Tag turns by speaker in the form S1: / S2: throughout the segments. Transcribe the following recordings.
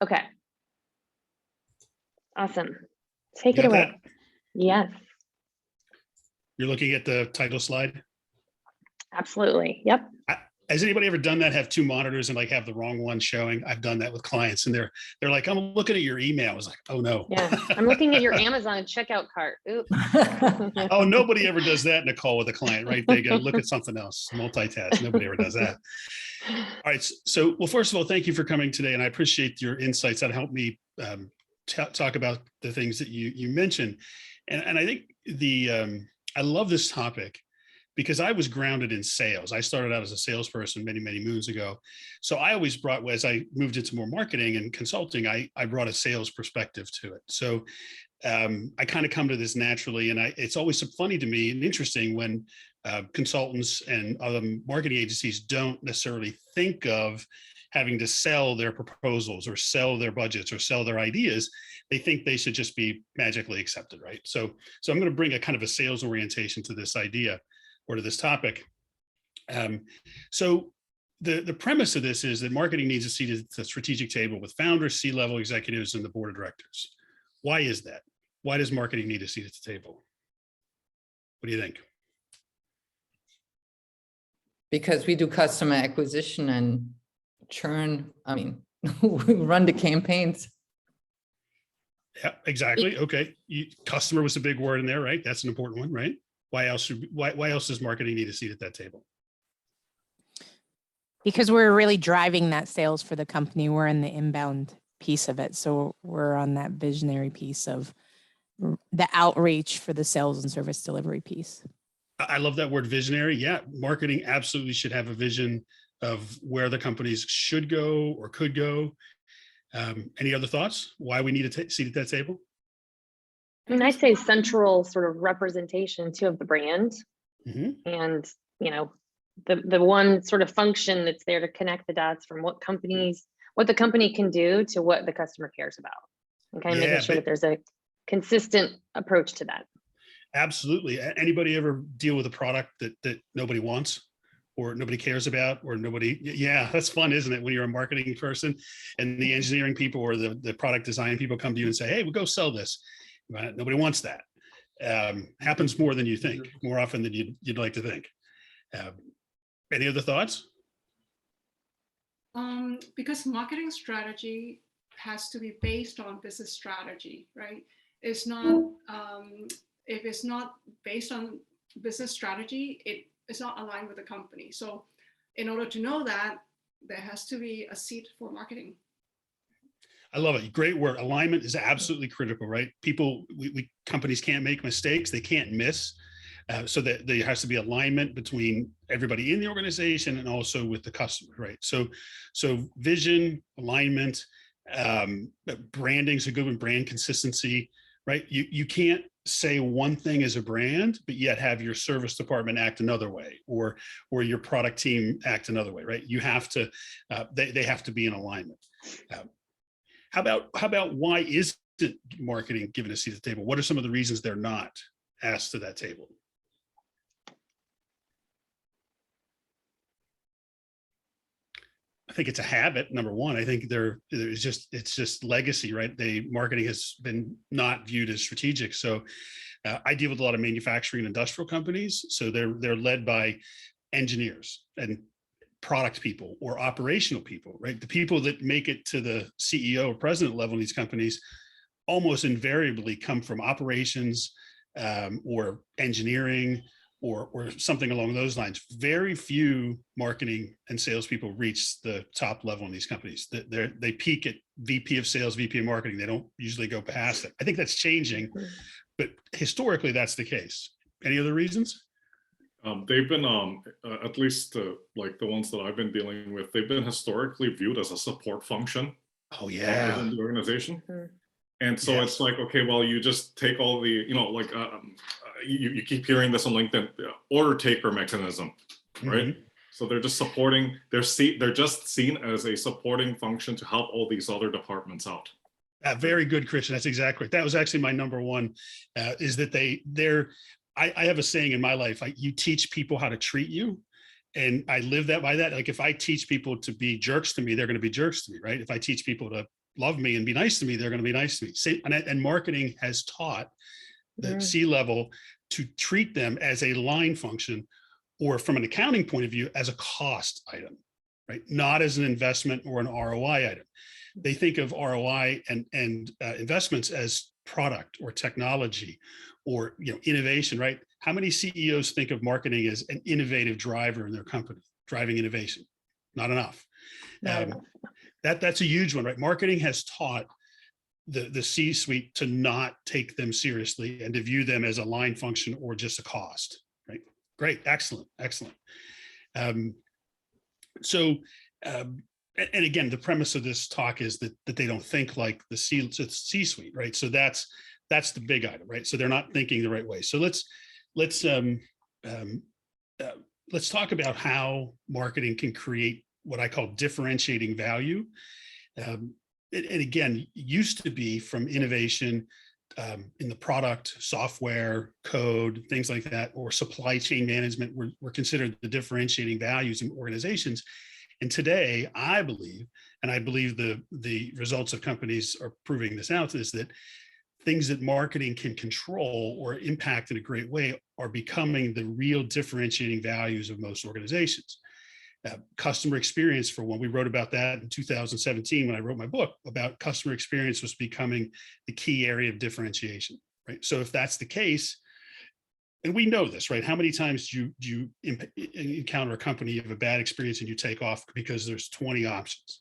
S1: Okay. Awesome. Take
S2: You
S1: it
S2: got
S1: away.
S2: that?
S1: Yes,
S2: You're looking at the title slide.
S1: absolutely. Yep.
S2: Has anybody ever done that? Have two monitors and like have the wrong one showing? I've done that with clients, and they're like, "I'm looking at your email." I was like, "Oh no."
S1: Yeah. I'm looking at your Amazon checkout cart. Oops.
S2: Oh, nobody ever does that in a call with a client, right? They go look at something else, multitask. Nobody ever does that. All right. So, well, first of all, thank you for coming today, and I appreciate your insights that helped me talk about the things that you mentioned. And I think I love this topic because I was grounded in sales. I started out as a salesperson many, many moons ago. So I always brought, as I moved into more marketing and consulting, I brought a sales perspective to it. So I kind of come to this naturally. And it's always funny to me and interesting when consultants and other marketing agencies don't necessarily think of having to sell their proposals or sell their budgets or sell their ideas. They think they should just be magically accepted, right? So I'm going to bring a kind of a sales orientation to this idea or to this topic. So the premise of this is that marketing needs a seat at the strategic table with founders, C-level executives, and the board of directors. Why is that? Why does marketing need a seat at the table? What do you think?
S3: Because we do customer acquisition and churn. I mean, we run the campaigns.
S2: Yeah, exactly. Okay. Customer was a big word in there, right? That's an important one, right? Why else does marketing need a seat at that table?
S4: Because we're really driving that sales for the company. We're in the inbound piece of it. So we're on that visionary piece of the outreach for the sales and service delivery piece.
S2: I love that word, visionary. Yeah, marketing absolutely should have a vision of where the companies should go or could go. Any other thoughts? Why we need a seat at that table?
S1: I mean, I'd say central sort of representation too of the brand, and the one sort of function that's there to connect the dots from what the company can do to what the customer cares about, and kind of making sure that there's a consistent approach to that.
S2: Absolutely. Anybody ever deal with a product that nobody wants or nobody cares about or nobody? Yeah, that's fun, isn't it? When you're a marketing person and the engineering people or the product design people come to you and say, "Hey, we'll go sell this." Nobody wants that. Happens more than you think, more often than you'd like to think. Any other thoughts?
S5: Because marketing strategy has to be based on business strategy, right? It's not, if it's not based on business strategy, it's not aligned with the company. So in order to know that, there has to be a seat for marketing.
S2: I love it. Great word. Alignment is absolutely critical, right? Companies can't make mistakes. They can't miss. So that there has to be alignment between everybody in the organization and also with the customer, right? So vision, alignment, branding's a good one, brand consistency, right? You can't say one thing as a brand, but yet have your service department act another way, or your product team act another way, right? You have to, they have to be in alignment. How about why isn't marketing given a seat at the table? What are some of the reasons they're not asked to that table? I think it's a habit. Number one, I think it's just legacy, right? Marketing has been not viewed as strategic. So I deal with a lot of manufacturing and industrial companies. So they're led by engineers and product people or operational people, right? The people that make it to the CEO or president level in these companies almost invariably come from operations or engineering or something along those lines. Very few marketing and salespeople reach the top level in these companies. They peak at VP of sales, VP of marketing. They don't usually go past it. I think that's changing, but historically that's the case. Any other reasons?
S6: They've been, at least like the ones that I've been dealing with, they've been historically viewed as a support function.
S2: Oh yeah,
S6: within the organization. And so it's like, okay, well, you just take all the, like you keep hearing this on LinkedIn, order taker mechanism, right? So they're just supporting, they're just seen as a supporting function to help all these other departments out.
S2: Very good, Christian. That's exactly. That was actually my number one, is that I have a saying in my life, you teach people how to treat you. And I live by that. Like if I teach people to be jerks to me, they're going to be jerks to me, right? If I teach people to love me and be nice to me, they're going to be nice to me. And marketing has taught the C-level to treat them as a line function, or from an accounting point of view, as a cost item, right? Not as an investment or an ROI item. They think of ROI and investments as product or technology or innovation, right? How many CEOs think of marketing as an innovative driver in their company, driving innovation? Not enough. That's a huge one, right? Marketing has taught the C-suite to not take them seriously and to view them as a line function or just a cost, right? Great, excellent. And again, the premise of this talk is that they don't think like the C-suite, right? So that's the big item, right? So they're not thinking the right way. So let's talk about how marketing can create what I call differentiating value. And again, used to be from innovation in the product, software, code, things like that, or supply chain management were considered the differentiating values in organizations. And today, I believe, and I believe the results of companies are proving this out, is that things that marketing can control or impact in a great way are becoming the real differentiating values of most organizations. Customer experience, for one, we wrote about that in 2017 when I wrote my book about customer experience was becoming the key area of differentiation, right? So if that's the case, and we know this, right? How many times do you encounter a company, you have a bad experience and you take off because there's 20 options,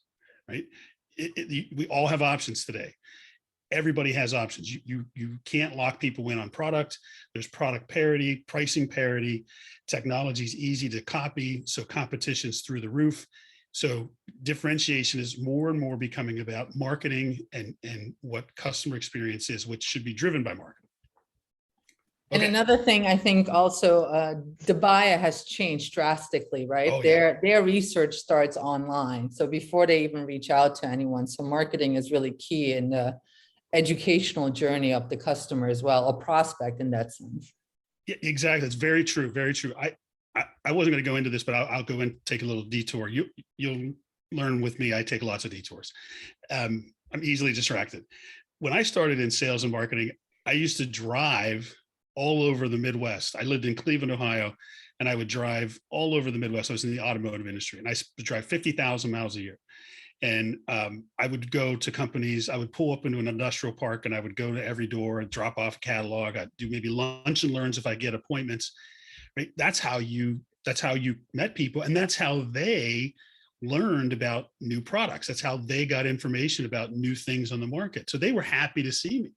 S2: right? We all have options today. Everybody has options. You can't lock people in on product. There's product parity, pricing parity, technology is easy to copy, so competition's through the roof. So differentiation is more and more becoming about marketing and what customer experience is, which should be driven by marketing.
S3: And another thing, I think also the buyer has changed drastically, right?
S2: Oh, yeah.
S3: Their research starts online. So before they even reach out to anyone. So marketing is really key in the educational journey of the customer as well, a prospect in that sense.
S2: Yeah, exactly. It's very true. Very true. I wasn't going to go into this, but I'll go and take a little detour. You'll learn with me. I take lots of detours. I'm easily distracted. When I started in sales and marketing, I used to drive all over the Midwest. I lived in Cleveland, Ohio, and I would drive all over the Midwest. I was in the automotive industry, and I would drive 50,000 miles a year. And I would go to companies, I would pull up into an industrial park and I would go to every door and drop off a catalog. I'd do maybe lunch and learns if I get appointments, right? That's how you met people. And that's how they learned about new products. That's how they got information about new things on the market. So they were happy to see me.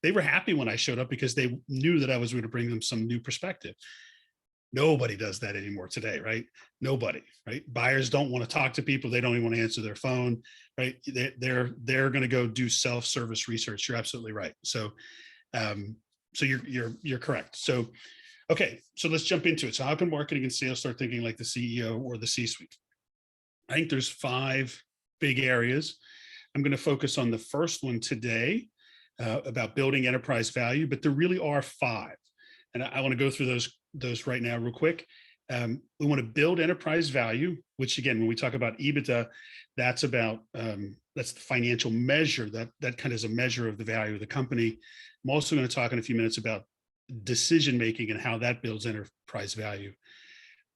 S2: They were happy when I showed up because they knew that I was going to bring them some new perspective. Nobody does that anymore today, right? Nobody, right? Buyers don't want to talk to people. They don't even want to answer their phone, right? They're going to go do self-service research. You're absolutely right. So, so you're correct. So, okay, so let's jump into it. So how can marketing and sales start thinking like the CEO or the C-suite? I think there's 5 big areas. I'm going to focus on the first one today about building enterprise value, but there really are 5. And I want to go through those right now real quick. We want to build enterprise value, which again, when we talk about Ebitda, that's about, that's the financial measure, that kind of is a measure of the value of the company. I'm also going to talk in a few minutes about decision-making and how that builds enterprise value.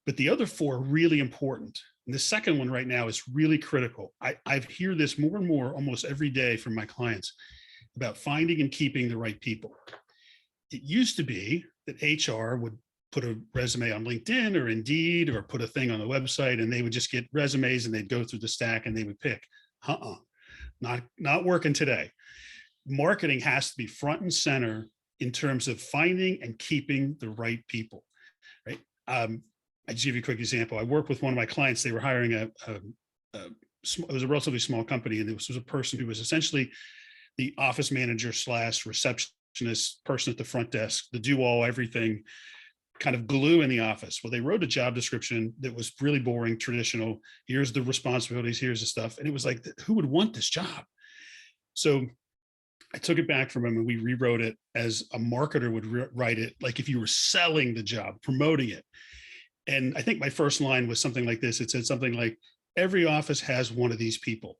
S2: But the other 4 are really important. And the second one right now is really critical. I hear this more and more almost every day from my clients about finding and keeping the right people. It used to be that HR would put a resume on LinkedIn or Indeed or put a thing on the website and they would just get resumes and they'd go through the stack and they would pick. Not working today. Marketing has to be front and center in terms of finding and keeping the right people, right? I just give you a quick example. I worked with one of my clients. They were hiring it was a relatively small company, and this was a person who was essentially the office manager / receptionist person at the front desk, the do all everything kind of glue in the office. Well, they wrote a job description that was really boring, traditional. Here's the responsibilities, here's the stuff. And it was like, who would want this job? So I took it back from him and we rewrote it as a marketer would write it, like if you were selling the job, promoting it. And I think my first line was something like this. It said something like, every office has one of these people.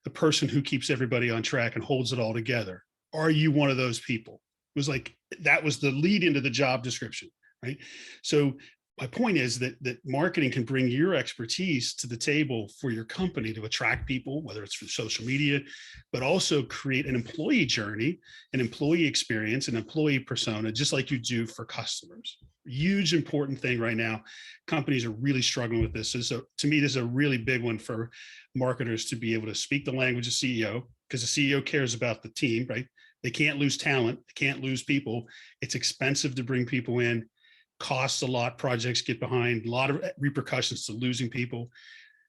S2: the person who keeps everybody on track and holds it all together? Are you one of those people? It was like, that was the lead into the job description, right? So my point is that marketing can bring your expertise to the table for your company to attract people, whether it's through social media, but also create an employee journey, an employee experience, an employee persona, just like you do for customers. Huge important thing right now. Companies are really struggling with this. So to me, this is a really big one for marketers to be able to speak the language of CEO, because the CEO cares about the team, right? They can't lose talent. They can't lose people. It's expensive to bring people in. Costs a lot, projects get behind, a lot of repercussions to losing people.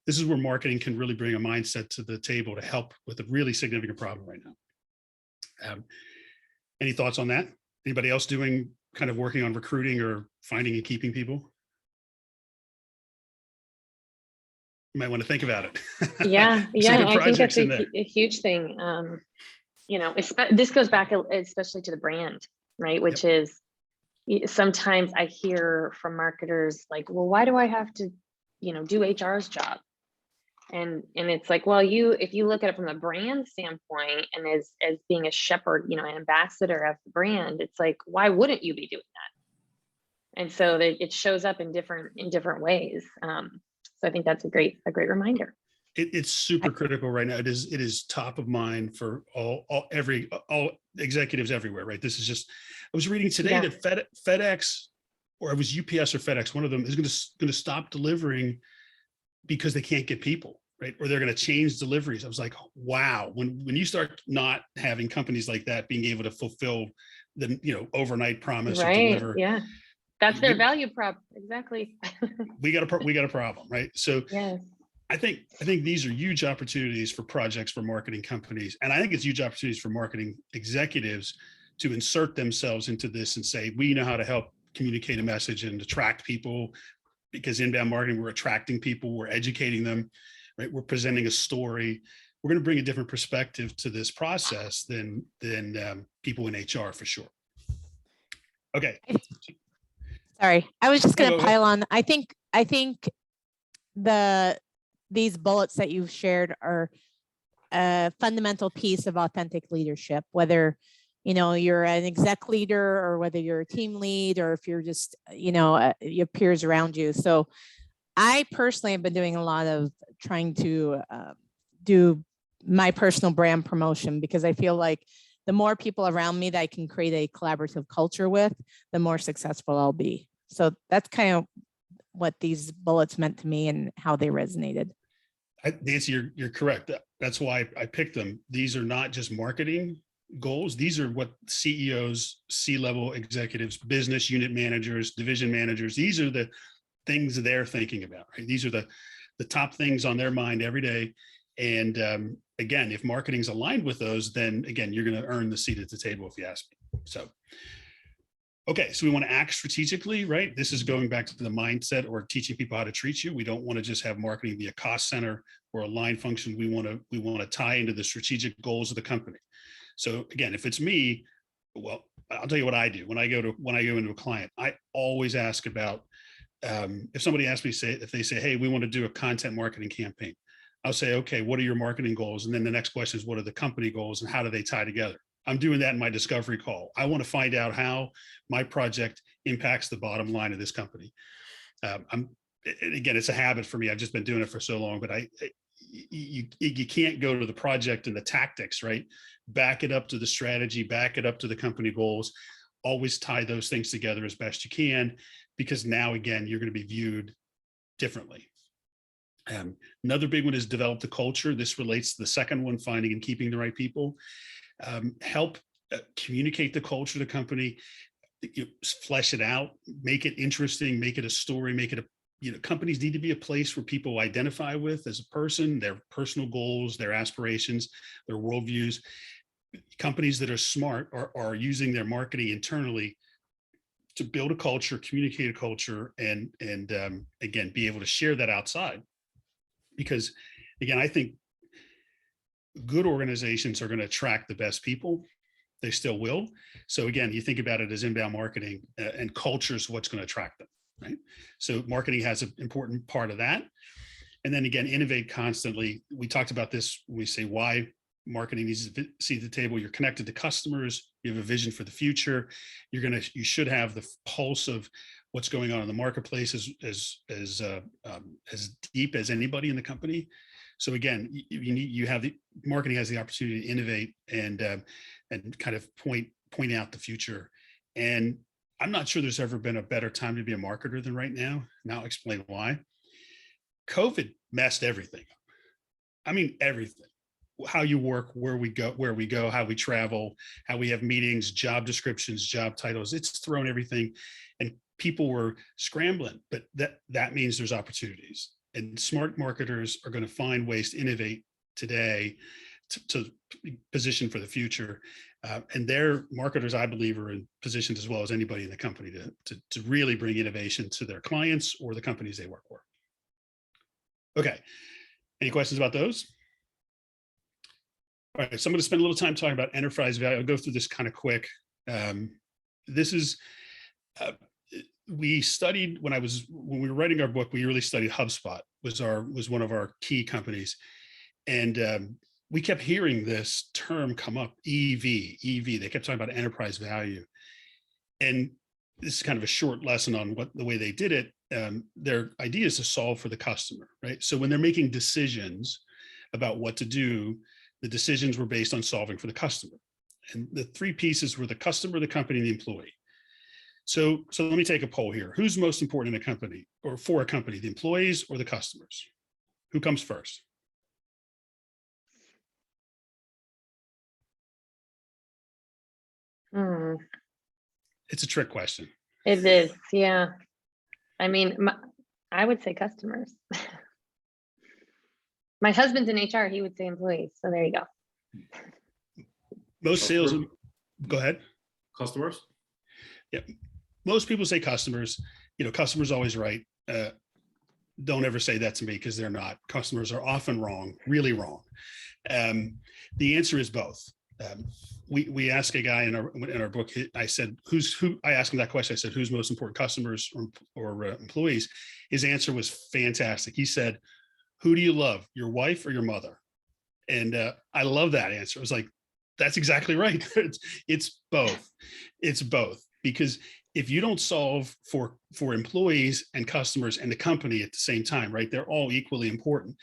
S2: This is where marketing can really bring a mindset to the table to help with a really significant problem right now. Any thoughts on that? Anybody else doing kind of working on recruiting or finding and keeping people? You might want to think about it.
S1: Yeah,
S2: Some
S1: I think that's
S2: projects in there.
S1: a huge thing. This goes back especially to the brand, right? Which is, sometimes I hear from marketers like, well, why do I have to, do HR's job? And it's like, well, if you look at it from a brand standpoint and as being a shepherd, an ambassador of the brand, it's like, why wouldn't you be doing that? And so it shows up in different ways. So I think that's a great reminder.
S2: It's super critical right now. It is top of mind for all executives everywhere, right? This is just, I was reading today that FedEx, or it was UPS or FedEx, one of them is going to stop delivering because they can't get people, right? Or they're going to change deliveries. I was like, wow, when you start not having companies like that being able to fulfill the overnight promise or deliver,
S1: yeah, that's their value prop. Exactly.
S2: we got a problem, right? So
S1: yes.
S2: I think these are huge opportunities for projects for marketing companies. And I think it's huge opportunities for marketing executives to insert themselves into this and say, we know how to help communicate a message and attract people, because inbound marketing, we're attracting people, we're educating them, right? We're presenting a story. We're going to bring a different perspective to this process than people in HR for sure. Okay.
S4: Sorry, I was just going to
S2: go
S4: pile on. I think these bullets that you've shared are a fundamental piece of authentic leadership, whether you're an exec leader or whether you're a team lead, or if you're just your peers around you. So I personally have been doing a lot of trying to do my personal brand promotion, because I feel like the more people around me that I can create a collaborative culture with, the more successful I'll be. So that's kind of what these bullets meant to me and how they resonated.
S2: Nancy, you're correct. That's why I picked them. These are not just marketing goals. These are what CEOs, C-level executives, business unit managers, division managers, these are the things they're thinking about, right? These are the top things on their mind every day. And again, if marketing's aligned with those, then again, you're going to earn the seat at the table, if you ask me. So, okay, so we want to act strategically, right? This is going back to the mindset or teaching people how to treat you. We don't want to just have marketing be a cost center or a line function. We want to tie into the strategic goals of the company. So again, if it's me, well, I'll tell you what I do when I go into a client. I always ask about if somebody asks me, if they say, hey, we want to do a content marketing campaign, I'll say, okay, what are your marketing goals? And then the next question is, what are the company goals and how do they tie together? I'm doing that in my discovery call. I want to find out how my project impacts the bottom line of this company. Again, it's a habit for me. I've just been doing it for so long, but you can't go to the project and the tactics, right? Back it up to the strategy, back it up to the company goals, always tie those things together as best you can, because now, again, you're going to be viewed differently. Another big one is develop the culture. This relates to the second one, finding and keeping the right people. Help communicate the culture of the company, flesh it out, make it interesting, make it a story, make it companies need to be a place where people identify with as a person, their personal goals, their aspirations, their worldviews. Companies that are smart are using their marketing internally to build a culture, communicate a culture, and again, be able to share that outside. Because again, I think good organizations are going to attract the best people. They still will. So again, you think about it as inbound marketing, and culture is what's going to attract them, right? So marketing has an important part of that. And then again, innovate constantly. We talked about this when we say why marketing needs to see the table. You're connected to customers. You have a vision for the future. You should have the pulse of what's going on in the marketplace as deep as anybody in the company. So again, marketing has the opportunity to innovate and kind of point out the future. And I'm not sure there's ever been a better time to be a marketer than right now. And I'll explain why. COVID messed everything up. I mean, everything. How you work, where we go, how we travel, how we have meetings, job descriptions, job titles. It's thrown everything, and people were scrambling. But that means there's opportunities, and smart marketers are going to find ways to innovate today to position for the future. And their marketers, I believe, are in positioned as well as anybody in the company to really bring innovation to their clients or the companies they work for. Okay, any questions about those? All right, so I'm going to spend a little time talking about enterprise value. I'll go through this kind of quick. This is, we studied when we were writing our book, we really studied HubSpot was one of our key companies. And we kept hearing this term come up, EV. They kept talking about enterprise value. And this is kind of a short lesson on the way they did it. Their idea is to solve for the customer, right? So when they're making decisions about what to do, the decisions were based on solving for the customer. And the three pieces were the customer, the company, and the employee. So let me take a poll here. Who's most important in a company or for a company, the employees or the customers? Who comes first? It's a trick question.
S1: It is, yeah. I mean, I would say customers. My husband's in HR, he would say employees. So there you go.
S2: Most sales, go ahead.
S6: Customers?
S2: Yep. Most people say customers. Customers always right. Don't ever say that to me because they're not. Customers are often wrong, really wrong. The answer is both. We asked a guy in our book. I said, I asked him that question. I said, who's most important, customers or employees? His answer was fantastic. He said, who do you love, your wife or your mother? And I love that answer. I was like, that's exactly right. It's both. It's both. Because if you don't solve for employees and customers and the company at the same time, right? They're all equally important.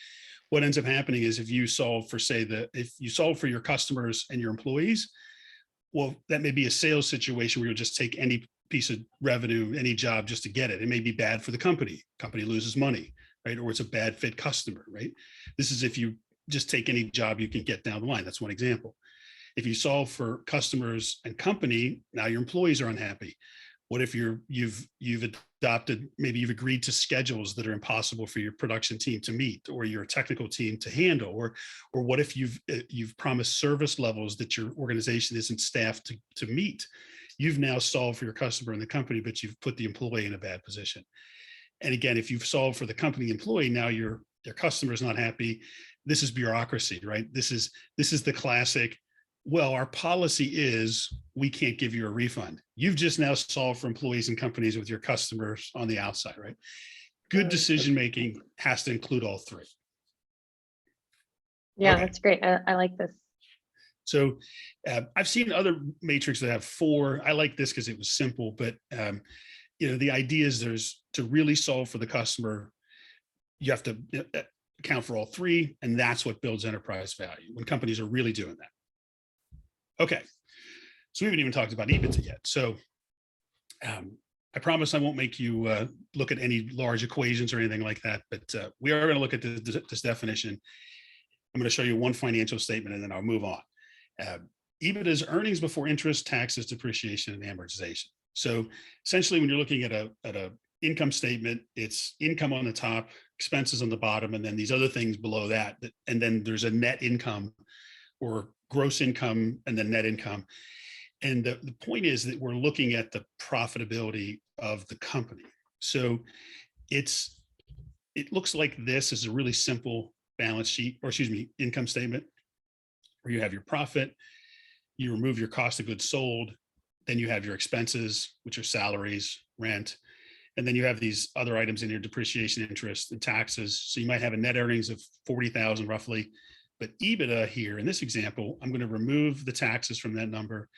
S2: What ends up happening is if you solve for, if you solve for your customers and your employees, well, that may be a sales situation where you'll just take any piece of revenue, any job just to get it. It may be bad for the company. Company loses money, right? Or it's a bad fit customer, right? This is if you just take any job you can get down the line. That's one example. If you solve for customers and company, now your employees are unhappy. What if you've adopted, maybe you've agreed to schedules that are impossible for your production team to meet or your technical team to handle, or what if you've promised service levels that your organization isn't staffed to meet? You've now solved for your customer and the company, but you've put the employee in a bad position. And again, if you've solved for the company employee, now your customer is not happy. This is bureaucracy, right? This is the classic, well, our policy is we can't give you a refund. You've just now solved for employees and companies with your customers on the outside, right? Good decision-making has to include all three.
S1: Yeah,
S2: Okay.
S1: That's great. I like this.
S2: So I've seen other matrix that have 4. I like this because it was simple, but the idea is to really solve for the customer, you have to account for all 3, and that's what builds enterprise value when companies are really doing that. Okay, so we haven't even talked about Ebitda yet. So I promise I won't make you look at any large equations or anything like that, but we are going to look at this definition. I'm going to show you one financial statement and then I'll move on. Ebitda is earnings before interest, taxes, depreciation, and amortization. So essentially, when you're looking at a income statement, it's income on the top, expenses on the bottom, and then these other things below that. And then there's a net income or gross income and then net income. And the point is that we're looking at the profitability of the company. So it looks like this is a really simple balance sheet, or income statement, where you have your profit, you remove your cost of goods sold, then you have your expenses, which are salaries, rent, And then you have these other items in here, depreciation, interest, and taxes. So you might have a net earnings of 40,000 roughly, but EBITDA here in this example, I'm going to remove the taxes from that number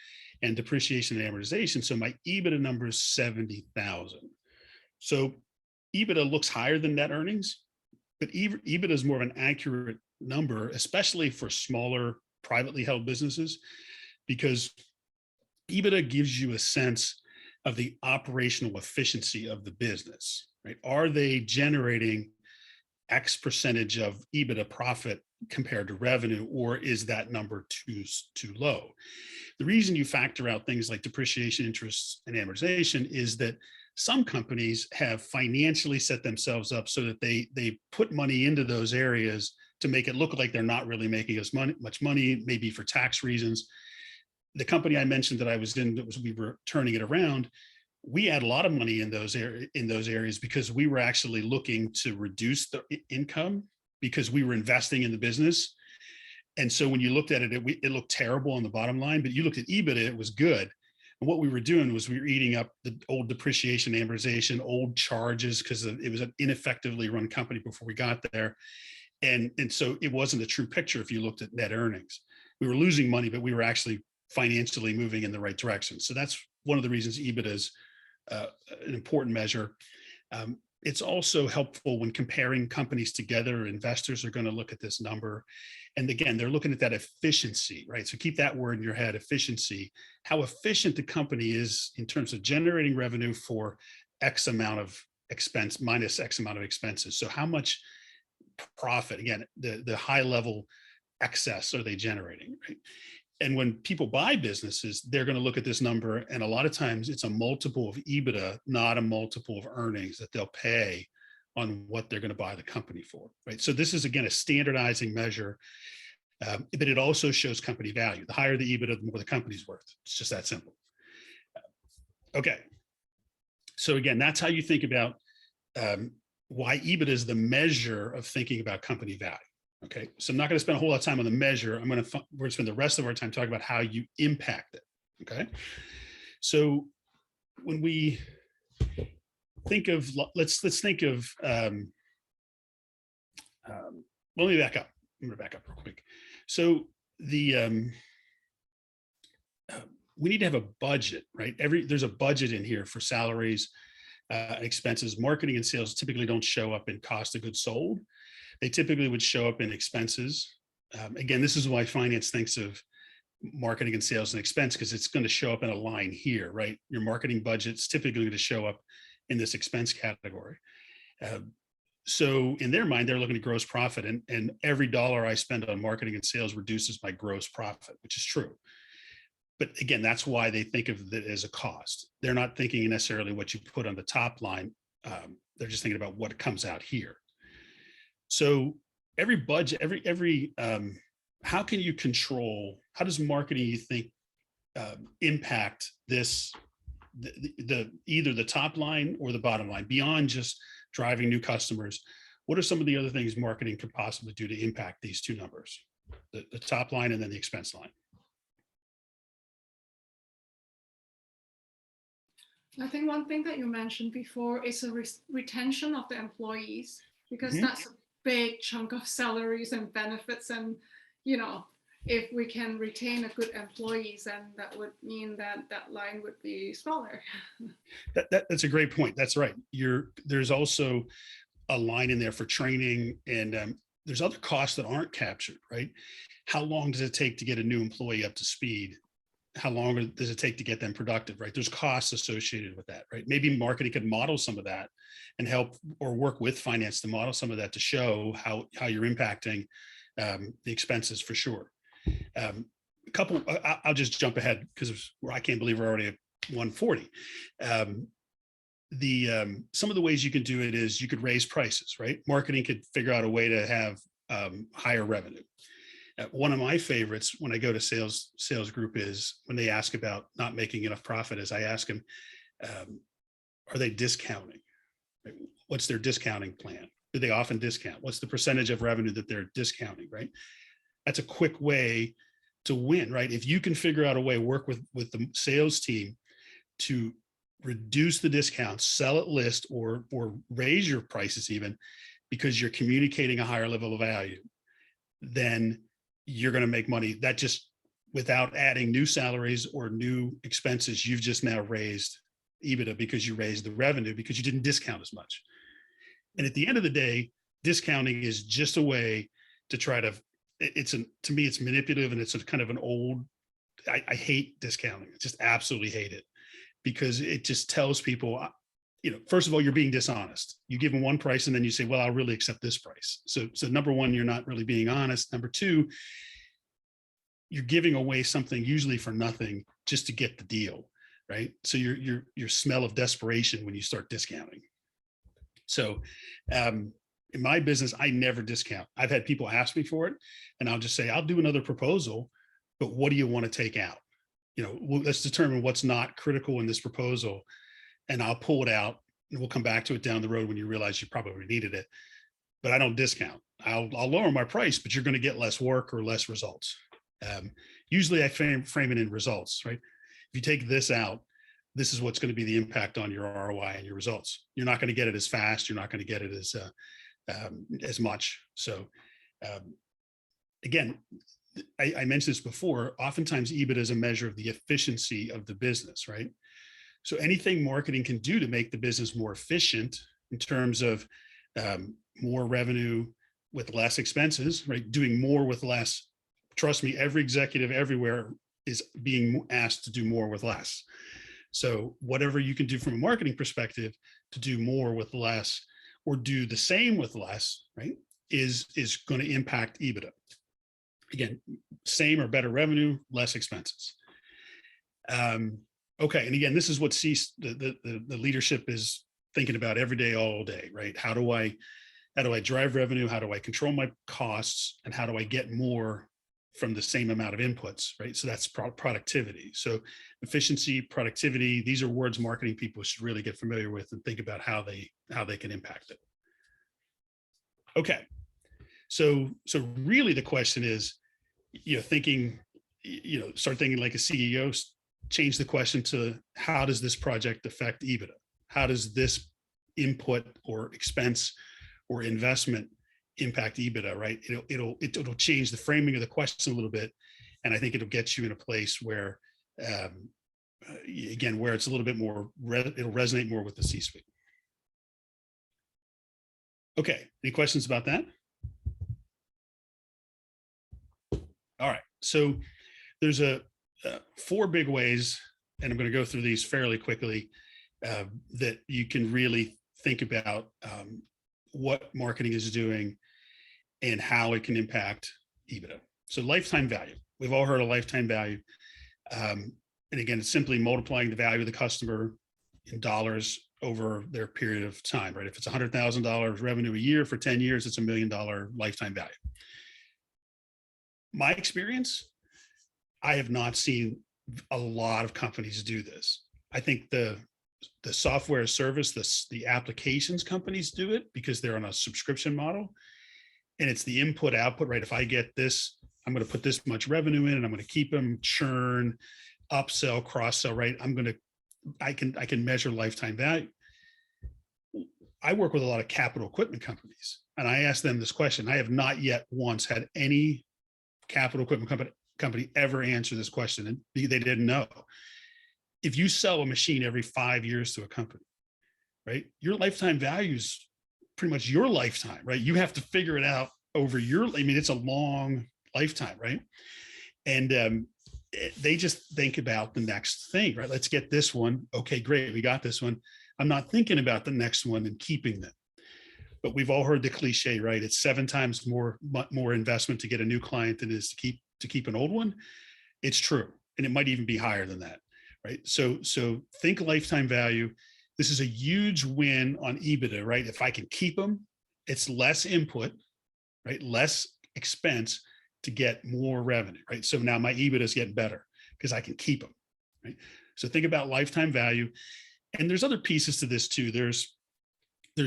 S2: and depreciation and amortization. So my EBITDA number is 70,000. So EBITDA looks higher than net earnings, but EBITDA is more of an accurate number, especially for smaller privately held businesses, because EBITDA gives you a sense of the operational efficiency of the business, right? Are they generating X percentage of EBITDA profit compared to revenue, or is that number too low? The reason you factor out things like depreciation, interest, and amortization is that some companies have financially set themselves up so that they put money into those areas to make it look like they're not really making as much money, maybe for tax reasons. The company I mentioned that I was in, we were turning it around. We had a lot of money in those areas because we were actually looking to reduce the income because we were investing in the business. And so when you looked at it, it looked terrible on the bottom line, but you looked at EBITDA, it was good. And what we were doing was we were eating up the old depreciation, amortization, old charges, because it was an ineffectively run company before we got there. And so it wasn't a true picture if you looked at net earnings. We were losing money, but we were actually financially moving in the right direction. So that's one of the reasons EBITDA is an important measure. It's also helpful when comparing companies together. Investors are going to look at this number. And again, they're looking at that efficiency, right? So keep that word in your head, efficiency, how efficient the company is in terms of generating revenue for X amount of expense minus X amount of expenses. So how much profit, again, the high level excess are they generating, right? And when people buy businesses, they're going to look at this number. And a lot of times it's a multiple of EBITDA, not a multiple of earnings that they'll pay on what they're going to buy the company for, right? So this is, again, a standardizing measure, but it also shows company value. The higher the EBITDA, the more the company's worth. It's just that simple. Okay. So again, that's how you think about why EBITDA is the measure of thinking about company value. Okay, so I'm not going to spend a whole lot of time on the measure. We're going to spend the rest of our time talking about how you impact it. Okay, so when we think of, let's think of, let me back up. I'm going to back up real quick. So we need to have a budget, right? There's a budget in here for salaries, expenses. Marketing and sales typically don't show up in cost of goods sold. They typically would show up in expenses. Again, this is why finance thinks of marketing and sales and expense, because it's going to show up in a line here, right? Your marketing budget's typically going to show up in this expense category. So in their mind, they're looking at gross profit, and every dollar I spend on marketing and sales reduces my gross profit, which is true. But again, that's why they think of it as a cost. They're not thinking necessarily what you put on the top line. They're just thinking about what comes out here. So every budget, how can you control, how does marketing, you think, impact this, either the top line or the bottom line, beyond just driving new customers? What are some of the other things marketing could possibly do to impact these two numbers, the top line and then the expense line?
S5: I think one thing that you mentioned before is a retention of the employees, because that's a big chunk of salaries and benefits. And, if we can retain a good employees, then that would mean that that line would be smaller.
S2: That's a great point. That's right. There's also a line in there for training, and there's other costs that aren't captured, right? How long does it take to get a new employee up to speed? How long does it take to get them productive, right? There's costs associated with that, right? Maybe marketing could model some of that and help, or work with finance to model some of that to show how you're impacting the expenses, for sure. I'll just jump ahead because I can't believe we're already at 140. Some of the ways you can do it is you could raise prices, right? Marketing could figure out a way to have higher revenue. One of my favorites when I go to sales group is when they ask about not making enough profit, is I ask them, are they discounting? What's their discounting plan? Do they often discount? What's the percentage of revenue that they're discounting, right? That's a quick way to win, right? If you can figure out a way, work with the sales team to reduce the discounts, sell at list, or raise your prices even because you're communicating a higher level of value, then you're going to make money. That just, without adding new salaries or new expenses, you've just now raised EBITDA because you raised the revenue because you didn't discount as much. And at the end of the day, discounting is just a way to try to, to me, it's manipulative, and it's a kind of an old, I hate discounting. I just absolutely hate it, because it just tells people, first of all, you're being dishonest. You give them one price and then you say, well, I'll really accept this price. So number one, you're not really being honest. Number two, you're giving away something usually for nothing just to get the deal, right? So your smell of desperation when you start discounting. So in my business, I never discount. I've had people ask me for it, and I'll just say, I'll do another proposal, but what do you want to take out? Let's determine what's not critical in this proposal, and I'll pull it out, and we'll come back to it down the road when you realize you probably needed it. But I don't discount. I'll lower my price, but you're going to get less work or less results. Usually I frame it in results, right? If you take this out, this is what's going to be the impact on your ROI and your results. You're not going to get it as fast. You're not going to get it as much. So again, I mentioned this before, oftentimes EBITDA is a measure of the efficiency of the business, right? So anything marketing can do to make the business more efficient in terms of more revenue with less expenses, right? Doing more with less. Trust me, every executive everywhere is being asked to do more with less. So whatever you can do from a marketing perspective to do more with less, or do the same with less, right, is going to impact EBITDA. Again, same or better revenue, less expenses. Okay, and again, this is what the leadership is thinking about every day, all day, right? How do I drive revenue? How do I control my costs? And how do I get more from the same amount of inputs, right? So that's productivity. So efficiency, productivity, these are words marketing people should really get familiar with and think about how they can impact it. Okay. So really the question is, start thinking like a CEO, change the question to, how does this project affect EBITDA? How does this input or expense or investment impact EBITDA, right? It'll change the framing of the question a little bit. And I think it'll get you in a place where, again, where it's a little bit more, it'll resonate more with the C-suite. Okay, any questions about that? All right, so there's 4 big ways, and I'm going to go through these fairly quickly, that you can really think about what marketing is doing and how it can impact EBITDA. So lifetime value, we've all heard of lifetime value. And again, it's simply multiplying the value of the customer in dollars over their period of time, right? If it's $100,000 revenue a year for 10 years, it's $1 million lifetime value. My experience, I have not seen a lot of companies do this. I think the software service, the applications companies do it because they're on a subscription model, and it's the input output, right? If I get this, I'm going to put this much revenue in, and I'm going to keep them, churn, upsell, cross-sell, right? I can measure lifetime value. I work with a lot of capital equipment companies, and I ask them this question. I have not yet once had any capital equipment company ever answer this question, and they didn't know. If you sell a machine every 5 years to a company, right, your lifetime value is pretty much your lifetime, right? You have to figure it out over it's a long lifetime, right? And they just think about the next thing, right? Let's get this one. Okay, great, we got this one. I'm not thinking about the next one and keeping them. But we've all heard the cliche, right? It's 7 times more investment to get a new client than it is to keep an old one. It's true, and it might even be higher than that, right? So think lifetime value. This is a huge win on EBITDA, right? If I can keep them, it's less input, right? Less expense to get more revenue, right? So now my EBITDA is getting better because I can keep them, right? So think about lifetime value. And there's other pieces to this too. There's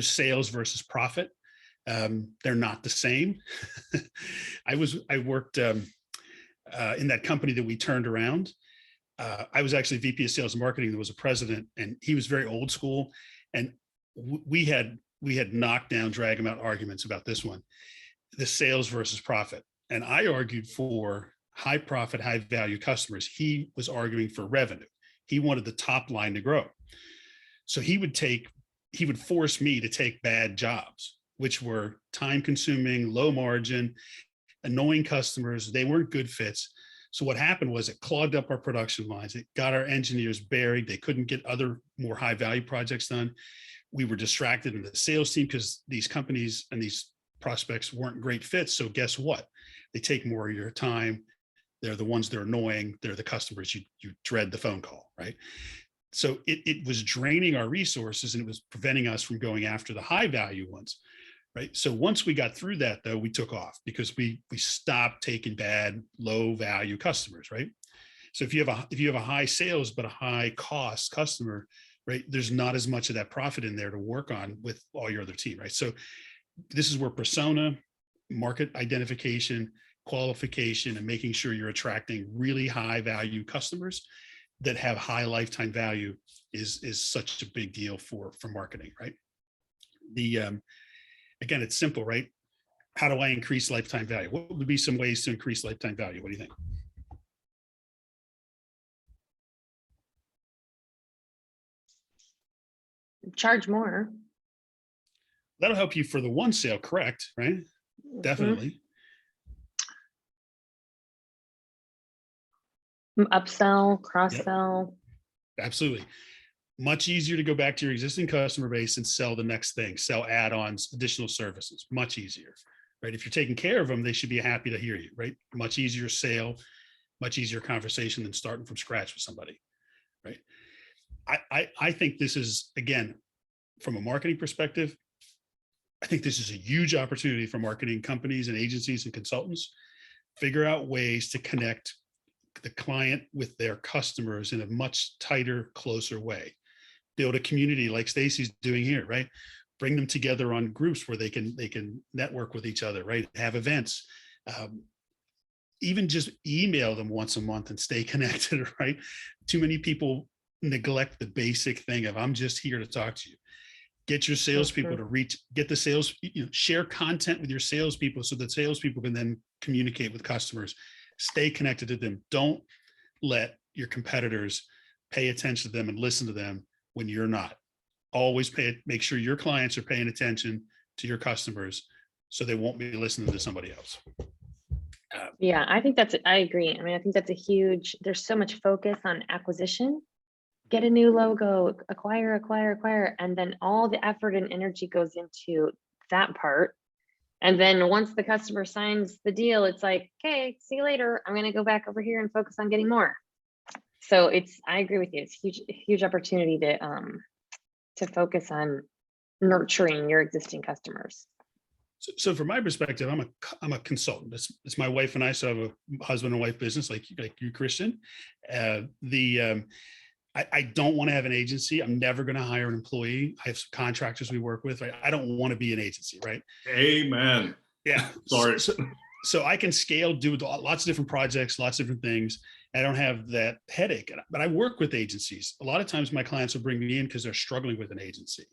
S2: sales versus profit. They're not the same. I worked in that company that we turned around. I was actually VP of sales and marketing. There was a president, and he was very old school. And we had knocked down, drag them out arguments about this one, the sales versus profit. And I argued for high profit, high value customers. He was arguing for revenue. He wanted the top line to grow. So he would force me to take bad jobs, which were time consuming, low margin, annoying customers. They weren't good fits. So what happened was it clogged up our production lines. It got our engineers buried. They couldn't get other more high value projects done. We were distracted in the sales team because these companies and these prospects weren't great fits. So guess what? They take more of your time. They're the ones that are annoying. They're the customers you dread the phone call, right? So it was draining our resources, and it was preventing us from going after the high value ones, right? So once we got through that, though, we took off because we stopped taking bad, low value customers, right? So if you have a high sales but a high cost customer, right, there's not as much of that profit in there to work on with all your other team, right? So this is where persona, market identification, qualification, and making sure you're attracting really high value customers that have high lifetime value is such a big deal for marketing, right? Again, it's simple, right? How do I increase lifetime value? What would be some ways to increase lifetime value? What do you think?
S1: Charge more.
S2: That'll help you for the one sale, correct? Right? Definitely.
S1: Upsell, cross-sell.
S2: Yep. Absolutely. Much easier to go back to your existing customer base and sell the next thing, sell add-ons, additional services, much easier, right? If you're taking care of them, they should be happy to hear you, right? Much easier sale, much easier conversation than starting from scratch with somebody, right? I think this is, again, from a marketing perspective, I think this is a huge opportunity for marketing companies and agencies and consultants. Figure out ways to connect the client with their customers in a much tighter, closer way. Build a community like Stacy's doing here, right? Bring them together on groups where they can network with each other, right? Have events. Even just email them once a month and stay connected, right? Too many people neglect the basic thing of I'm just here to talk to you. Get your salespeople to get the sales, share content with your salespeople so that salespeople can then communicate with customers. Stay connected to them. Don't let your competitors pay attention to them and listen to them when you're not. Always make sure your clients are paying attention to your customers so they won't be listening to somebody else.
S1: Yeah, I agree. I mean, I think that's there's so much focus on acquisition. Get a new logo, acquire, and then all the effort and energy goes into that part. And then once the customer signs the deal, it's like, okay, see you later. I'm going to go back over here and focus on getting more. So I agree with you. It's huge opportunity to focus on nurturing your existing customers.
S2: So from my perspective, I'm a consultant. It's my wife and I. So I have a husband and wife business like you, Christian. I don't want to have an agency. I'm never going to hire an employee. I have some contractors we work with. Right? I don't want to be an agency, right?
S6: Amen.
S2: Yeah.
S6: Sorry.
S2: So I can scale, do lots of different projects, lots of different things. I don't have that headache, but I work with agencies. A lot of times my clients will bring me in because they're struggling with an agency.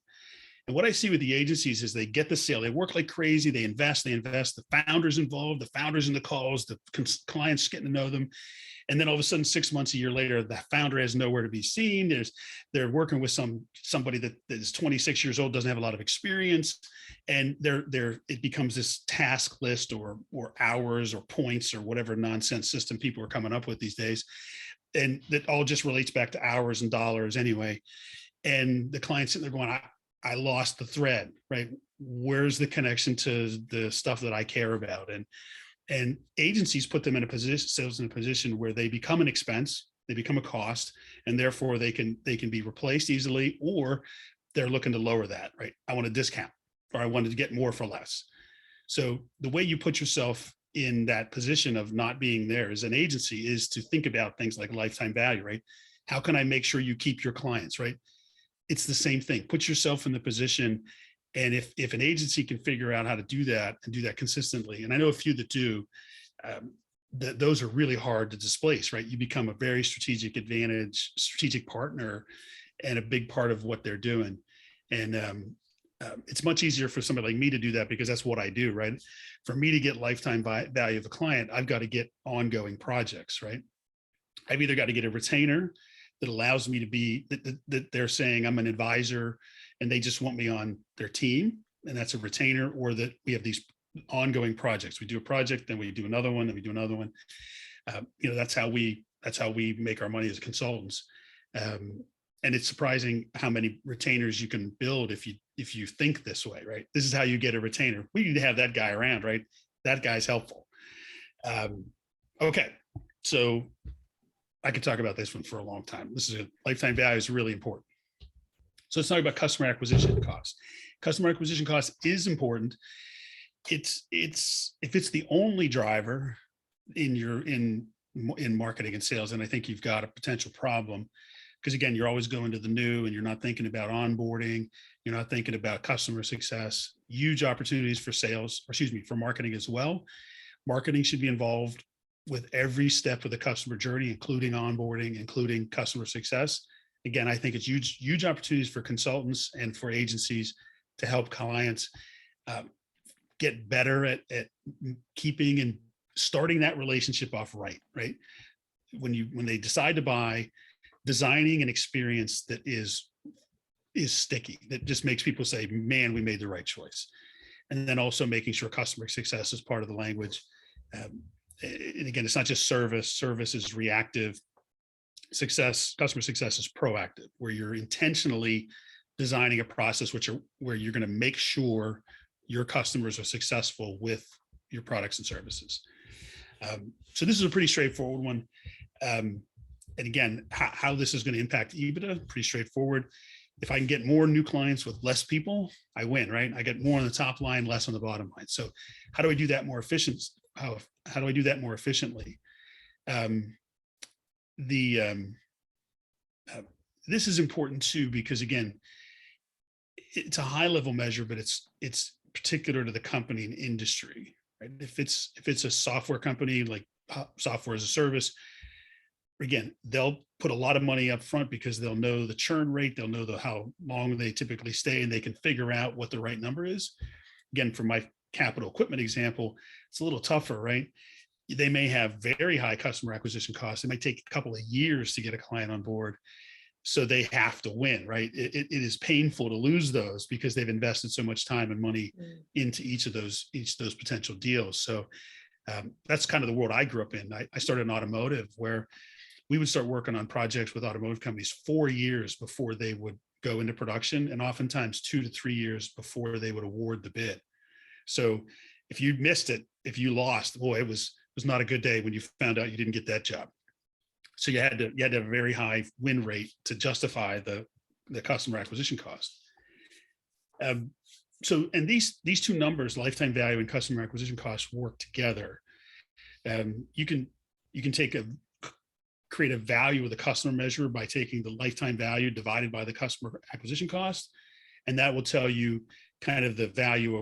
S2: And what I see with the agencies is they get the sale, they work like crazy, they invest, the founders involved, the founders in the calls, the clients getting to know them. And then all of a sudden, 6 months, a year later, the founder has nowhere to be seen. They're working with somebody that is 26 years old, doesn't have a lot of experience, and it becomes this task list or hours or points or whatever nonsense system people are coming up with these days, and that all just relates back to hours and dollars anyway. And the client's sitting there going, I lost the thread, right? Where's the connection to the stuff that I care about? And agencies put them in a position where they become an expense, they become a cost, and therefore they can be replaced easily, or they're looking to lower that, right? I want a discount, or I wanted to get more for less. So the way you put yourself in that position of not being there as an agency is to think about things like lifetime value, right? How can I make sure you keep your clients, right? It's the same thing. Put yourself in the position. And if an agency can figure out how to do that and do that consistently, and I know a few that do, those are really hard to displace, right? You become a very strategic partner, and a big part of what they're doing. And it's much easier for somebody like me to do that because that's what I do, right? For me to get lifetime value of a client, I've got to get ongoing projects, right? I've either got to get a retainer that allows me to be, that they're saying I'm an advisor and they just want me on their team, and that's a retainer, or that we have these ongoing projects. We do a project, then we do another one, then we do another one. That's how we make our money as consultants. And it's surprising how many retainers you can build if you think this way, right? This is how you get a retainer. We need to have that guy around, right? That guy's helpful. Okay, so I could talk about this one for a long time. Lifetime value is really important. So let's talk about customer acquisition costs. Customer acquisition cost is important. If it's the only driver in marketing and sales, and I think you've got a potential problem, because again, you're always going to the new and you're not thinking about onboarding. You're not thinking about customer success. Huge opportunities for for marketing as well. Marketing should be involved with every step of the customer journey, including onboarding, including customer success. Again, I think it's huge opportunities for consultants and for agencies to help clients get better at keeping and starting that relationship off right? When they decide to buy, designing an experience that is sticky, that just makes people say, man, we made the right choice. And then also making sure customer success is part of the language. And again, it's not just service. Service is reactive. Customer success is proactive, where you're intentionally designing a process where you're going to make sure your customers are successful with your products and services. So this is a pretty straightforward one. And again, how this is going to impact Ebitda, pretty straightforward. If I can get more new clients with less people, I win, right? I get more on the top line, less on the bottom line. So how do I do that more efficient? How do I do that more efficiently? This is important too, because again, it's a high level measure, but it's particular to the company and industry, right? If it's a software company, like software as a service, again, they'll put a lot of money up front because they'll know the churn rate, they'll know how long they typically stay, and they can figure out what the right number is. Again, for my capital equipment example, it's a little tougher, right? They may have very high customer acquisition costs. It might take a couple of years to get a client on board. So they have to win, right? It is painful to lose those because they've invested so much time and money into each of those potential deals. So that's kind of the world I grew up in. I started in automotive, where we would start working on projects with automotive companies 4 years before they would go into production, and oftentimes 2 to 3 years before they would award the bid. So if you missed it, if you lost, boy, it was not a good day when you found out you didn't get that job. So you had to have a very high win rate to justify the customer acquisition cost. So, and these two numbers, lifetime value and customer acquisition costs, work together. You can create a value of the customer measure by taking the lifetime value divided by the customer acquisition cost, and that will tell you kind of the value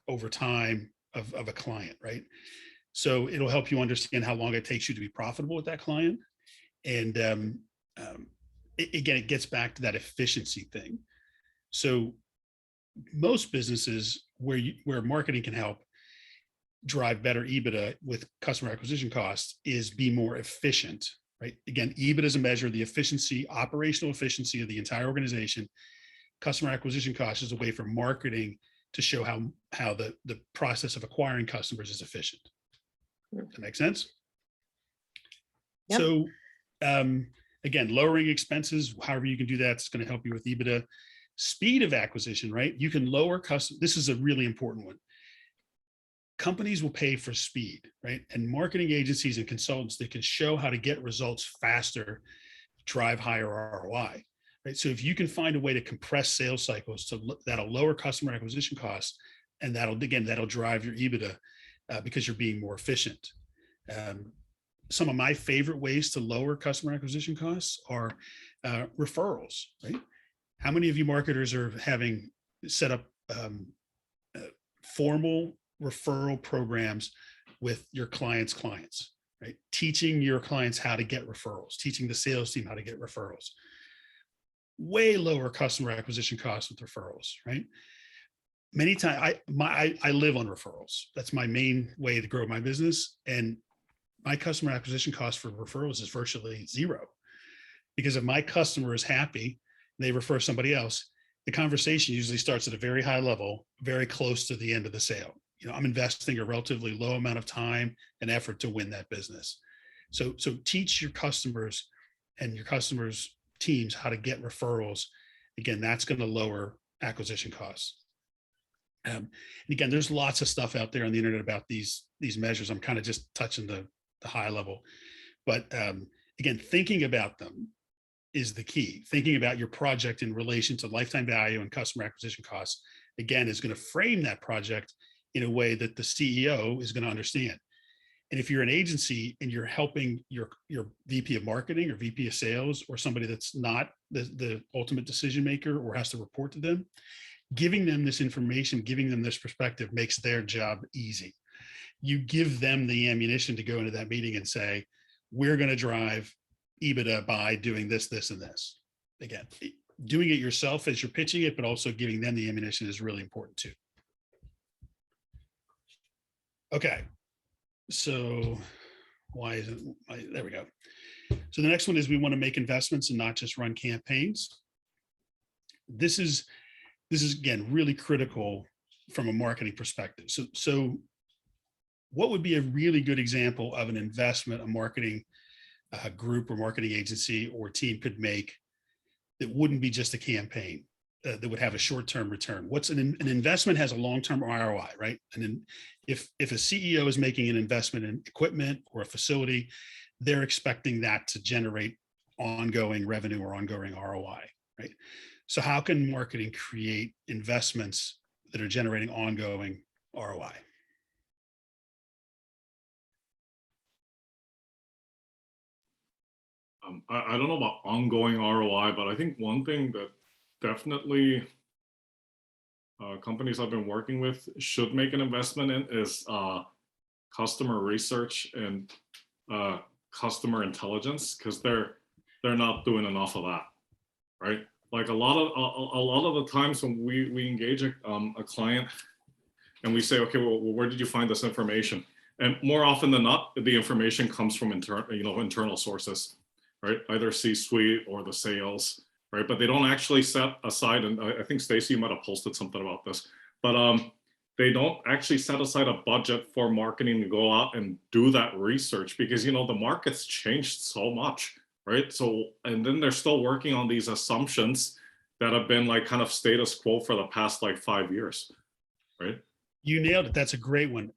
S2: over time of a client, right? So it'll help you understand how long it takes you to be profitable with that client. And again, it gets back to that efficiency thing. So most businesses where marketing can help drive better EBITDA with customer acquisition costs is be more efficient, right? Again, EBITDA is a measure of the efficiency, operational efficiency of the entire organization. Customer acquisition cost is a way for marketing to show how the process of acquiring customers is efficient. Does that make sense? Yep. So again, lowering expenses, however you can do that, it's going to help you with EBITDA. Speed of acquisition, right? You can lower this is a really important one. Companies will pay for speed, right? And marketing agencies and consultants that can show how to get results faster, drive higher ROI, right? So if you can find a way to compress sales cycles that'll lower customer acquisition costs, and that'll drive your EBITDA because you're being more efficient. Some of my favorite ways to lower customer acquisition costs are referrals, right? How many of you marketers are having set up formal referral programs with your clients' clients, right? Teaching your clients how to get referrals, teaching the sales team how to get referrals. Way lower customer acquisition costs with referrals, right? Many times I live on referrals. That's my main way to grow my business. And my customer acquisition cost for referrals is virtually zero. Because if my customer is happy, they refer somebody else, the conversation usually starts at a very high level, very close to the end of the sale. You know, I'm investing a relatively low amount of time and effort to win that business. So teach your customers and your customers' teams how to get referrals. Again, that's going to lower acquisition costs. And again, there's lots of stuff out there on the internet about these measures. I'm kind of just touching the high level, but again, thinking about them is the key. Thinking about your project in relation to lifetime value and customer acquisition costs, again, is going to frame that project in a way that the CEO is going to understand. And if you're an agency and you're helping your VP of marketing or VP of sales or somebody that's not the ultimate decision maker or has to report to them, giving them this information, giving them this perspective makes their job easy. You give them the ammunition to go into that meeting and say, we're going to drive Ebitda by doing this, this, and this. Again, doing it yourself as you're pitching it, but also giving them the ammunition is really important too. Okay, so why isn't, there we go. So the next one is we want to make investments and not just run campaigns. This is again, really critical from a marketing perspective. So what would be a really good example of an investment a marketing group or marketing agency or team could make that wouldn't be just a campaign, that would have a short-term return? What's an investment has a long-term ROI, right? And then if a CEO is making an investment in equipment or a facility, they're expecting that to generate ongoing revenue or ongoing ROI, right? So how can marketing create investments that are generating ongoing ROI?
S6: I don't know about ongoing ROI, but I think one thing that definitely companies I've been working with should make an investment in is customer research and customer intelligence, because they're not doing enough of that, right? Like a lot of the times when we engage a client and we say, okay, well, where did you find this information? And more often than not, the information comes from internal sources, right? Either C-suite or the sales, right? But they don't actually set aside, and I think Stacy might have posted something about this, but they don't actually set aside a budget for marketing to go out and do that research, because, the market's changed so much, right? So, and then they're still working on these assumptions that have been like kind of status quo for the past like 5 years, right?
S2: You nailed it. That's a great one.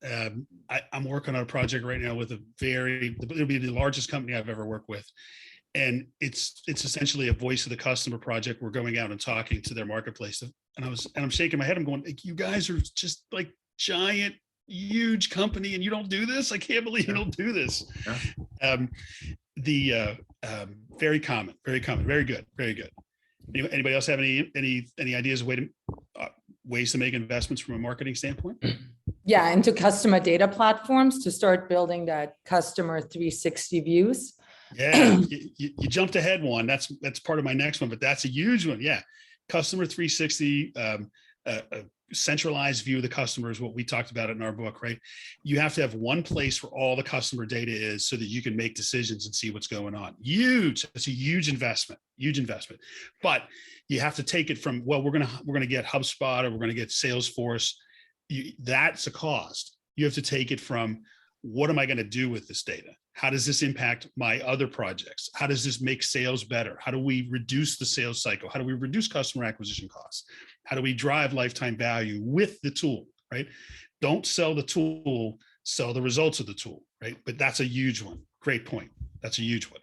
S2: I'm working on a project right now with it'll be the largest company I've ever worked with. And it's essentially a voice of the customer project. We're going out and talking to their marketplace. And I'm shaking my head. I'm going, you guys are just like giant, huge company and you don't do this? I can't believe you don't do this. Yeah. Very common, very good, very good. Anybody else have any ideas of ways to make investments from a marketing standpoint?
S3: Yeah, into customer data platforms to start building that customer 360 views.
S2: Yeah, you jumped ahead one. That's part of my next one, but that's a huge one. Yeah, customer 360, a centralized view of the customer is what we talked about in our book, right? You have to have one place where all the customer data is so that you can make decisions and see what's going on. Huge. It's a huge investment. But you have to take it from, well, we're gonna get HubSpot or we're gonna get Salesforce. That's a cost. You have to take it from, what am I going to do with this data? How does this impact my other projects? How does this make sales better? How do we reduce the sales cycle? How do we reduce customer acquisition costs? How do we drive lifetime value with the tool, right? Don't sell the tool, sell the results of the tool, right? But that's a huge one. Great point. That's a huge one.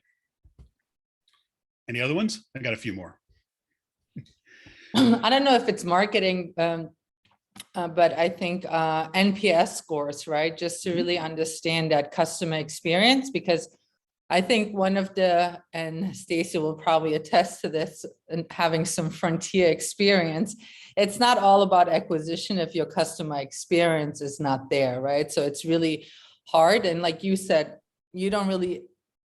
S2: Any other ones? I got a few more.
S3: I don't know if it's marketing, but I think NPS scores, right? Just to really understand that customer experience, because I think one of and Stacy will probably attest to this, and having some frontier experience, it's not all about acquisition if your customer experience is not there, right? So it's really hard. And like you said, you don't really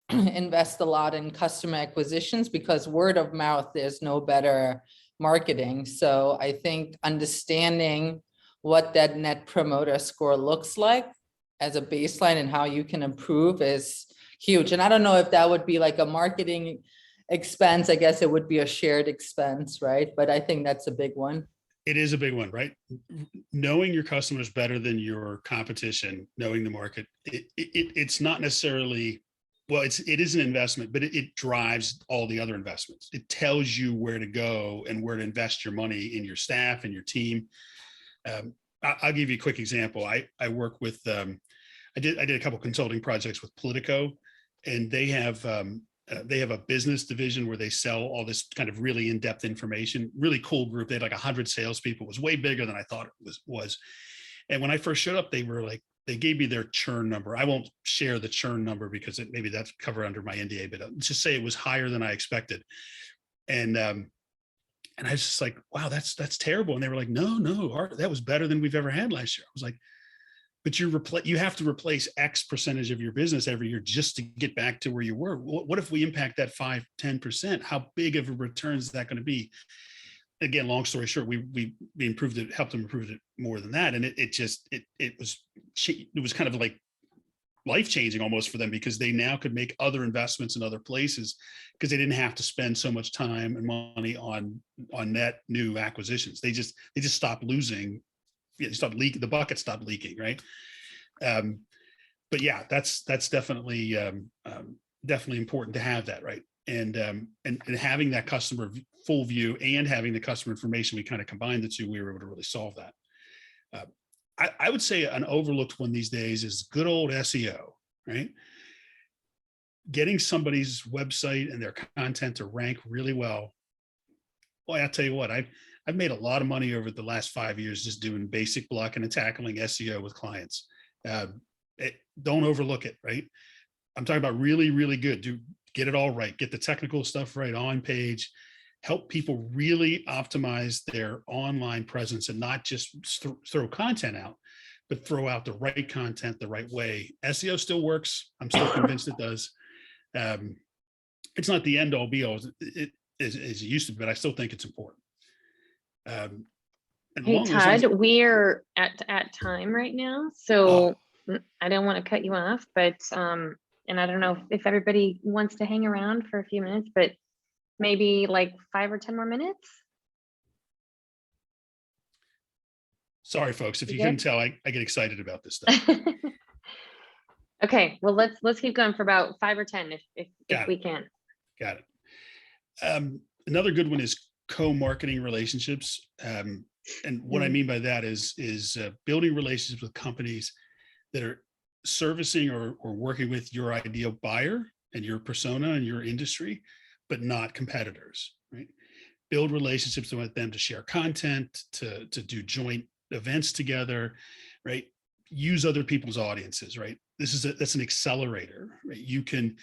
S3: invest a lot in customer acquisitions because word of mouth, there's no better marketing. So I think understanding what that net promoter score looks like as a baseline and how you can improve is huge. And I don't know if that would be like a marketing expense. I guess it would be a shared expense, right? But I think that's a big one.
S2: It is a big one, right? Knowing your customers better than your competition, knowing the market, it's not necessarily, well, it is an investment, but it drives all the other investments. It tells you where to go and where to invest your money in your staff and your team. I'll give you a quick example. I work with, I did a couple consulting projects with Politico, and they have a business division where they sell all this kind of really in-depth information. Really cool group. They had like 100 salespeople. It was way bigger than I thought it was. And when I first showed up, they were like, they gave me their churn number. I won't share the churn number because maybe that's covered under my NDA, but let's just say it was higher than I expected. And I was just like, wow, that's terrible. And they were like, no, that was better than we've ever had last year. I was like, but you have to replace X percentage of your business every year just to get back to where you were. What if we impact that 5-10%? How big of a return is that going to be? Again, long story short, we improved it, helped them improve it more than that. And it was kind of like life-changing almost for them, because they now could make other investments in other places because they didn't have to spend so much time and money on net new acquisitions. They just stopped losing. Stopped leaking. The bucket stopped leaking, right? But yeah, that's definitely important to have that, right? And having that customer full view and having the customer information, we kind of combined the two. We were able to really solve that. I would say an overlooked one these days is good old SEO, right? Getting somebody's website and their content to rank really well. Boy, I'll tell you what, I've made a lot of money over the last 5 years just doing basic blocking and tackling SEO with clients. Don't overlook it, right? I'm talking about really, really good. Get it all right. Get the technical stuff right on page. Help people really optimize their online presence and not just throw content out, but throw out the right content the right way. SEO still works. I'm still convinced it does. It's not the end all be all as it used to be, but I still think it's important.
S1: Hey Todd, we're at time right now, so I don't want to cut you off, but and I don't know if everybody wants to hang around for a few minutes, but maybe like 5 or 10 more minutes.
S2: Sorry, folks, if you couldn't tell, I get excited about this stuff.
S1: Okay, well let's keep going for about 5 or 10 if we can.
S2: Got it. Another good one is co-marketing relationships. And what I mean by that is building relationships with companies that are servicing or working with your ideal buyer and your persona and your industry, but not competitors, right? Build relationships with them to share content, to do joint events together, right? Use other people's audiences, right? That's an accelerator, right? You can,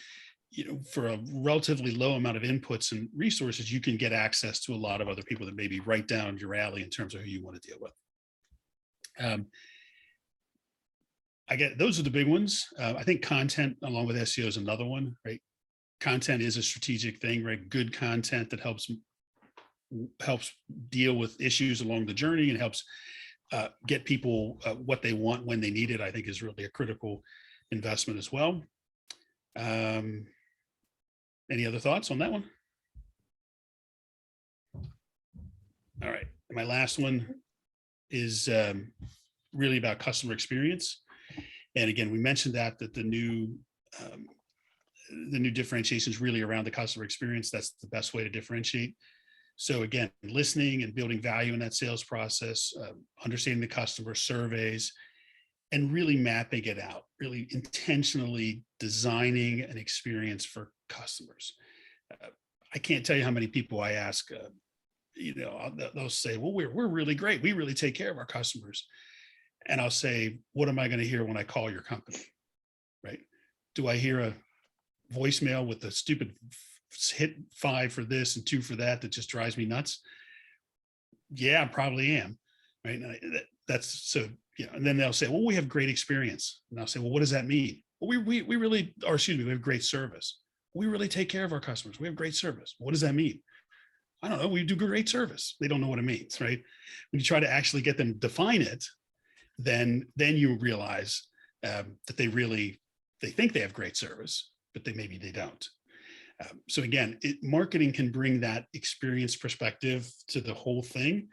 S2: for a relatively low amount of inputs and resources, you can get access to a lot of other people that may be right down your alley in terms of who you want to deal with. Those are the big ones. I think content along with SEO is another one, right? Content is a strategic thing, right? Good content that helps deal with issues along the journey and helps get people what they want when they need it, I think is really a critical investment as well. Any other thoughts on that one? All right. My last one is really about customer experience. And again, we mentioned that the new differentiation is really around the customer experience. That's the best way to differentiate. So again, listening and building value in that sales process, understanding the customer surveys, and really mapping it out, really intentionally designing an experience for customers. I can't tell you how many people I ask, they'll say, well, we're really great. We really take care of our customers. And I'll say, what am I going to hear when I call your company, right? Do I hear a voicemail with a stupid hit 5 for this and 2 for that just drives me nuts? Yeah, I probably am. right? And that's so, and then they'll say, well, we have great experience. And I'll say, well, what does that mean? Well, we really, or excuse me, we have great service. We really take care of our customers. We have great service. What does that mean? I don't know. We do great service. They don't know what it means, right? When you try to actually get them to define it, then you realize that they think they have great service, but maybe they don't. So again, marketing can bring that experience perspective to the whole thing.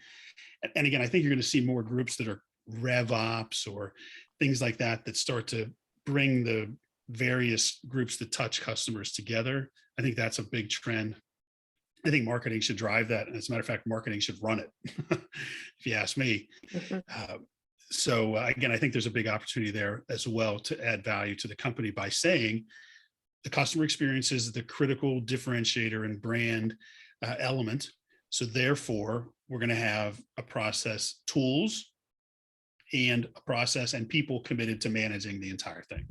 S2: And again, I think you're going to see more groups that are RevOps or things like that start to bring the various groups that touch customers together. I think that's a big trend. I think marketing should drive that. And as a matter of fact, marketing should run it, if you ask me. So again, I think there's a big opportunity there as well to add value to the company by saying the customer experience is the critical differentiator and brand element. So therefore, we're going to have a process, tools, and a process and people committed to managing the entire thing.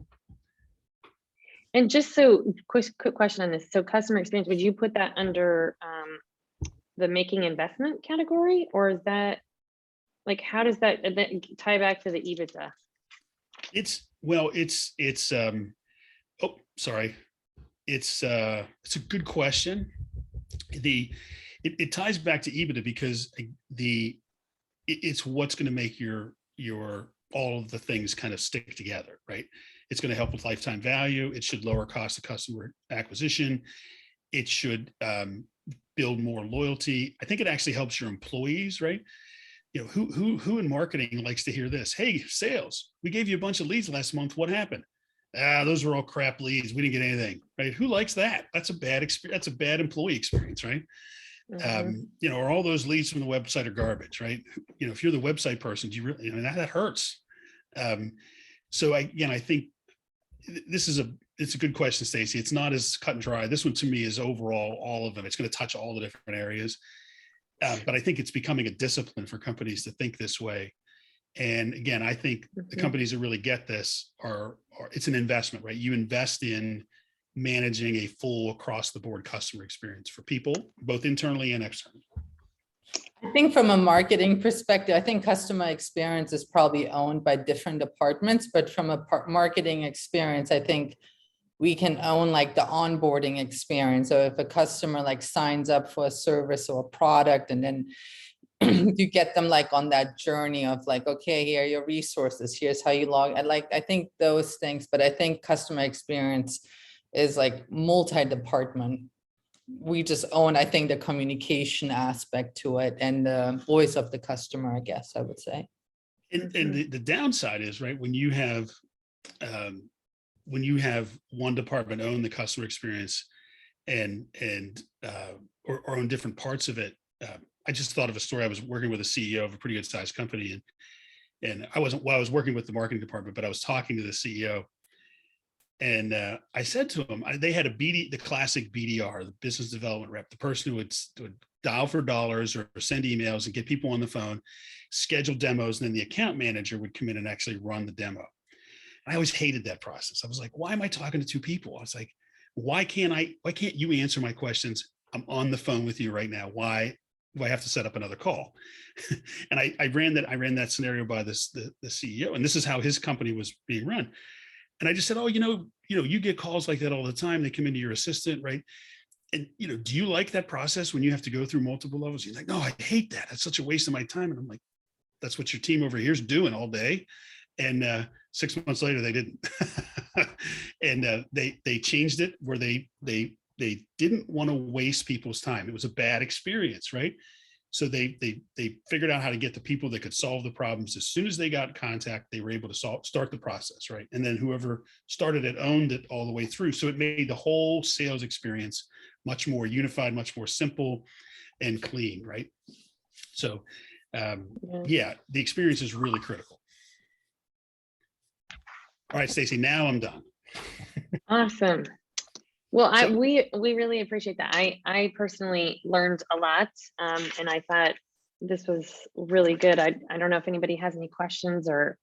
S1: And just so quick question on this. So customer experience, would you put that under the making investment category, or is that like, how does that tie back to the Ebitda? It's a good question. It ties back to Ebitda because it's what's going to make your all of the things kind of stick together, right? It's going to help with lifetime value. It should lower cost of customer acquisition. It should build more loyalty. I think it actually helps your employees, right? Who in marketing likes to hear this? Hey, sales, we gave you a bunch of leads last month. What happened? Those were all crap leads. We didn't get anything, right? Who likes that? That's a bad experience. That's a bad employee experience, right? Or all those leads from the website are garbage, right? If you're the website person, do you really, that hurts. So I think it's a good question, Stacy. It's not as cut and dry. This one to me is overall all of them. It's going to touch all the different areas. But I think it's becoming a discipline for companies to think this way. And again, I think the companies that really get this are it's an investment, right? You invest in managing a full across the board customer experience for people, both internally and externally.
S3: I think from a marketing perspective, I think customer experience is probably owned by different departments, but from a marketing experience, I think we can own like the onboarding experience. So if a customer like signs up for a service or a product, and then you get them like on that journey of like, okay, here are your resources, here's how you log. I think those things, but I think customer experience is like multi-department. We just own, I think, the communication aspect to it and the voice of the customer, I guess I would say.
S2: And the downside is, right, when you have one department own the customer experience or own different parts of it. I just thought of a story. I was working with a CEO of a pretty good sized company, and I was working with the marketing department, but I was talking to the CEO. And I said to him, they had the classic BDR, the business development rep, the person who would dial for dollars or send emails and get people on the phone, schedule demos, and then the account manager would come in and actually run the demo. I always hated that process. I was like, why am I talking to two people? I was like, why can't you answer my questions? I'm on the phone with you right now. Why do I have to set up another call? And I ran that scenario by the CEO, and this is how his company was being run. And I just said, you get calls like that all the time. They come into your assistant, right? And, do you like that process when you have to go through multiple levels? You're like, no, I hate that. It's such a waste of my time. And I'm like, that's what your team over here is doing all day. And 6 months later, they didn't. And they changed it where they didn't want to waste people's time. It was a bad experience, right? So they figured out how to get the people that could solve the problems. As soon as they got contact, they were able to start the process, right? And then whoever started it owned it all the way through. So it made the whole sales experience much more unified, much more simple and clean, right? So the experience is really critical. All right, Stacy, now I'm done.
S1: Awesome. Well, we really appreciate that. I personally learned a lot, and I thought this was really good. I don't know if anybody has any questions or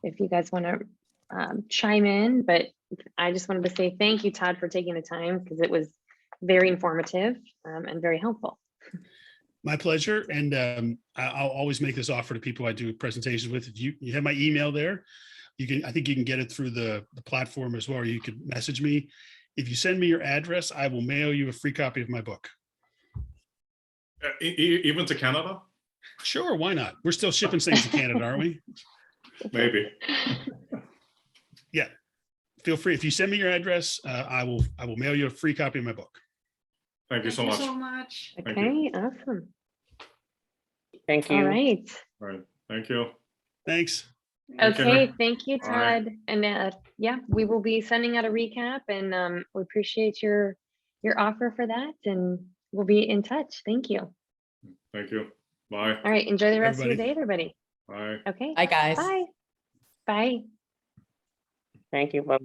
S1: if you guys want to chime in, but I just wanted to say thank you, Todd, for taking the time, because it was very informative and very helpful.
S2: My pleasure. And I'll always make this offer to people I do presentations with. If you have my email there, I think you can get it through the platform as well, or you could message me. If you send me your address, I will mail you a free copy of my book.
S6: Even to Canada?
S2: Sure, why not? We're still shipping things to Canada, aren't we?
S6: Maybe.
S2: Yeah, feel free. If you send me your address, I will mail you a free copy of my book.
S6: Thank you so
S5: Thank
S6: much.
S5: you so much.
S6: Thank you.
S1: Okay, awesome.
S7: Thank you.
S1: All right.
S6: All right. Thank you.
S2: Thanks.
S6: Take care.
S1: Okay, thank you,
S6: Bye.
S1: Todd. And yeah, we will be sending out a recap, and we appreciate your offer for that, and we'll be in touch. Thank you.
S6: Thank you. Bye.
S1: All right, enjoy the rest of your
S2: Everybody.
S1: day, everybody.
S6: Bye.
S1: Okay,
S3: Bye, guys.
S1: bye. Bye.
S7: Thank you. Bye.